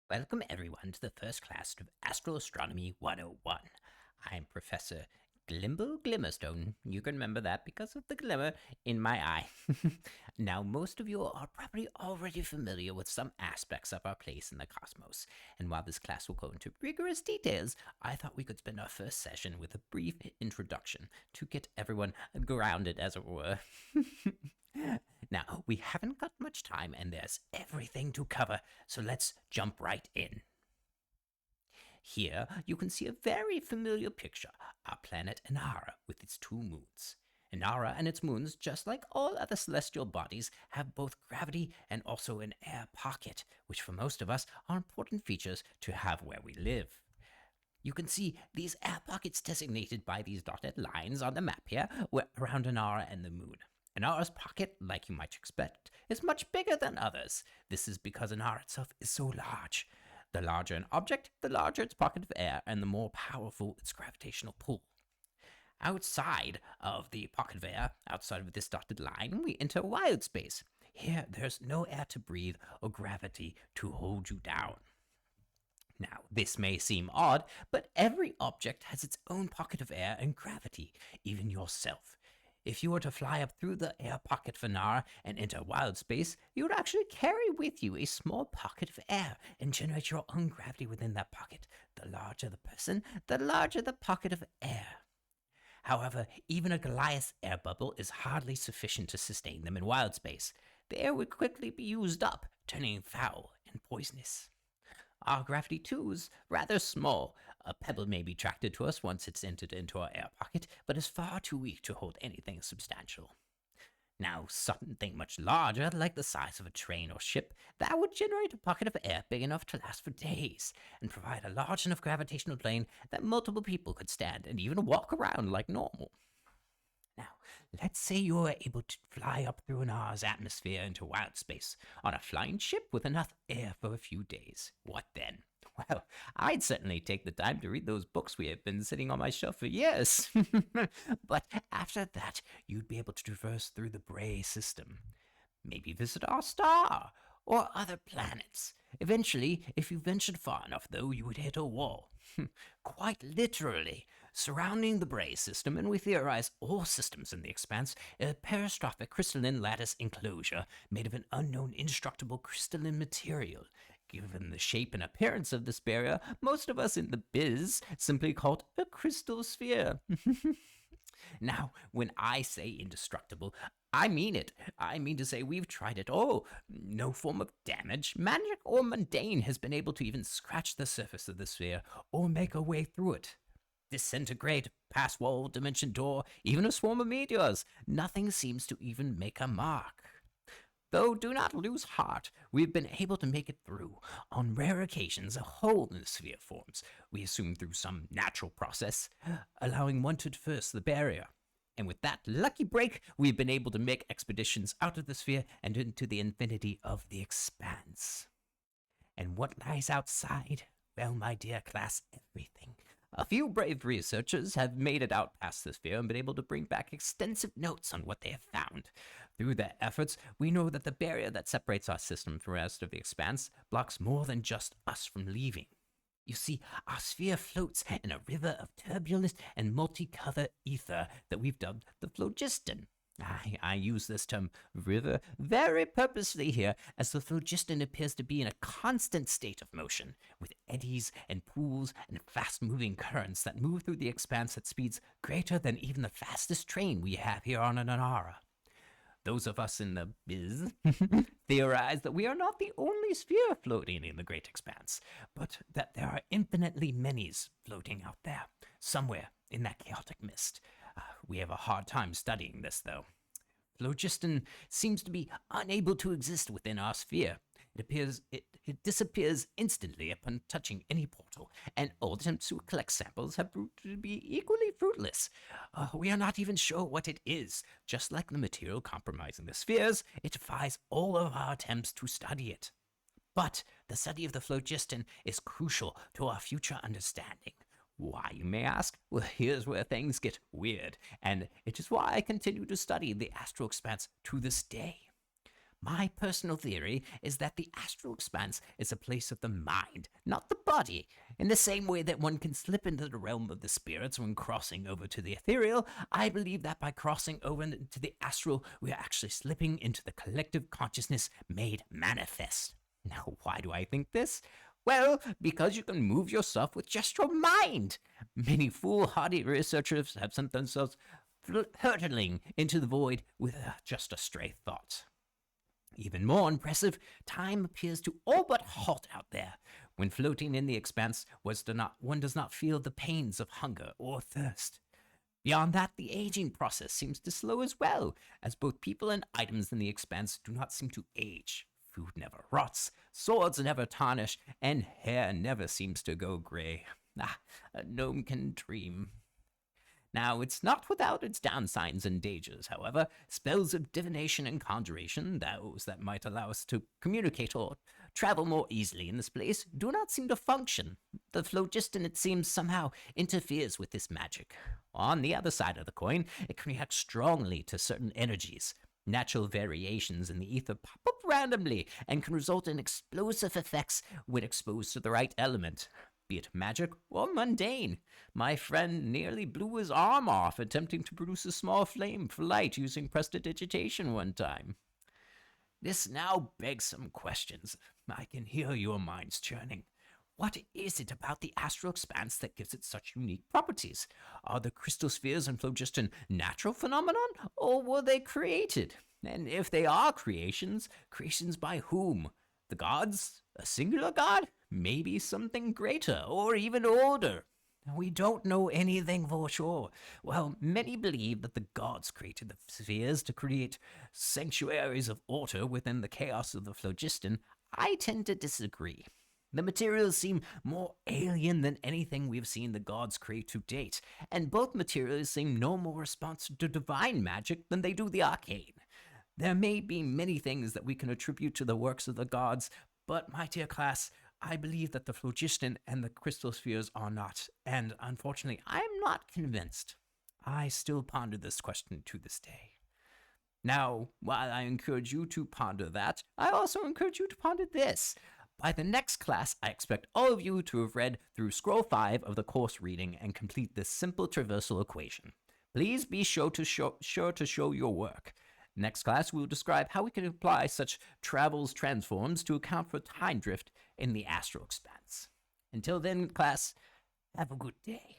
Welcome everyone to the first class of Astral Astronomy 101. I'm Professor Glimmerstone. You can remember that because of the glimmer in my eye. Now, most of you are probably already familiar with some aspects of our place in the cosmos, and while this class will go into rigorous details, I thought we could spend our first session with a brief introduction to get everyone grounded, as it were. Now, we haven't got much time and there's everything to cover, so let's jump right in. Here, you can see a very familiar picture, our planet Inara with its two moons. Inara and its moons, just like all other celestial bodies, have both gravity and also an air pocket, which for most of us are important features to have where we live. You can see these air pockets designated by these dotted lines on the map here, around Inara and the moon. Inara's pocket, like you might expect, is much bigger than others. This is because Inara itself is so large. The larger an object, the larger its pocket of air, and the more powerful its gravitational pull. Outside of the pocket of air, outside of this dotted line, we enter wild space. Here, there's no air to breathe or gravity to hold you down. Now, this may seem odd, but every object has its own pocket of air and gravity, even yourself. If you were to fly up through the air pocket of Inara and enter wild space, you would actually carry with you a small pocket of air and generate your own gravity within that pocket. The larger the person, the larger the pocket of air. However, even a Goliath's air bubble is hardly sufficient to sustain them in wild space. The air would quickly be used up, turning foul and poisonous. Our gravity, too, is rather small. A pebble may be attracted to us once it's entered into our air pocket, but is far too weak to hold anything substantial. Now, something much larger, like the size of a train or ship, that would generate a pocket of air big enough to last for days, and provide a large enough gravitational plane that multiple people could stand and even walk around like normal. Now, let's say you were able to fly up through Inara's atmosphere into wild space on a flying ship with enough air for a few days. What then? Well, I'd certainly take the time to read those books we have been sitting on my shelf for years. But after that, you'd be able to traverse through the Bray system. Maybe visit our star or other planets. Eventually, if you ventured far enough, though, you would hit a wall. Quite literally. Surrounding the Bray system, and we theorize all systems in the expanse, a peristrophic crystalline lattice enclosure made of an unknown indestructible crystalline material. Given the shape and appearance of this barrier, most of us in the biz simply call it a crystal sphere. Now, when I say indestructible, I mean it. I mean to say we've tried it all. No form of damage, magic or mundane, has been able to even scratch the surface of the sphere or make a way through it. Disintegrate, pass wall, dimension door, even a swarm of meteors. Nothing seems to even make a mark. Though do not lose heart, we've been able to make it through. On rare occasions, a hole in the sphere forms, we assume through some natural process, allowing one to traverse the barrier. And with that lucky break, we've been able to make expeditions out of the sphere and into the infinity of the expanse. And what lies outside? Well, my dear class, everything. A few brave researchers have made it out past the sphere and been able to bring back extensive notes on what they have found. Through their efforts, we know that the barrier that separates our system from the rest of the expanse blocks more than just us from leaving. You see, our sphere floats in a river of turbulent and multicolored ether that we've dubbed the Phlogiston. I use this term river very purposely here, as the phlogiston appears to be in a constant state of motion, with eddies and pools and fast-moving currents that move through the expanse at speeds greater than even the fastest train we have here on Inara. Those of us in the biz theorize that we are not the only sphere floating in the great expanse, but that there are infinitely many floating out there, somewhere in that chaotic mist. We have a hard time studying this, though. Phlogiston seems to be unable to exist within our sphere. It disappears instantly upon touching any portal, and all attempts to collect samples have proved to be equally fruitless. We are not even sure what it is. Just like the material compromising the spheres, it defies all of our attempts to study it. But the study of the phlogiston is crucial to our future understanding. Why, you may ask? Well, here's where things get weird, and it is why I continue to study the astral expanse to this day. My personal theory is that the astral expanse is a place of the mind, not the body. In the same way that one can slip into the realm of the spirits when crossing over to the ethereal, I believe that by crossing over into the astral, we are actually slipping into the collective consciousness made manifest. Now, why do I think this? Well, because you can move yourself with just your mind. Many foolhardy researchers have sent themselves hurtling into the void with just a stray thought. Even more impressive, time appears to all but halt out there. When floating in the expanse, one does not feel the pains of hunger or thirst. Beyond that, the aging process seems to slow as well, as both people and items in the expanse do not seem to age. Food never rots, swords never tarnish, and hair never seems to go gray. A gnome can dream. Now, it's not without its downsides and dangers, however. Spells of divination and conjuration, those that might allow us to communicate or travel more easily in this place, do not seem to function. The phlogiston, it seems, somehow interferes with this magic. On the other side of the coin, it can react strongly to certain energies. Natural variations in the ether pop up randomly and can result in explosive effects when exposed to the right element. Be it magic or mundane. My friend nearly blew his arm off attempting to produce a small flame for light using prestidigitation one time. This now begs some questions. I can hear your minds churning. What is it about the astral expanse that gives it such unique properties? Are the crystal spheres and phlogiston natural phenomenon, or were they created? And if they are creations by whom? The gods? A singular god? Maybe something greater, or even older. We don't know anything for sure. Well, many believe that the gods created the spheres to create sanctuaries of order within the chaos of the phlogiston. I tend to disagree. The materials seem more alien than anything we've seen the gods create to date, and both materials seem no more responsive to divine magic than they do the arcane. There may be many things that we can attribute to the works of the gods, but, my dear class, I believe that the phlogiston and the crystal spheres are not, and unfortunately, I am not convinced. I still ponder this question to this day. Now, while I encourage you to ponder that, I also encourage you to ponder this. By the next class, I expect all of you to have read through Scroll 5 of the course reading and complete this simple traversal equation. Please be sure to show your work. Next class, we will describe how we can apply such travels transforms to account for time drift in the astral expanse. Until then, class, have a good day.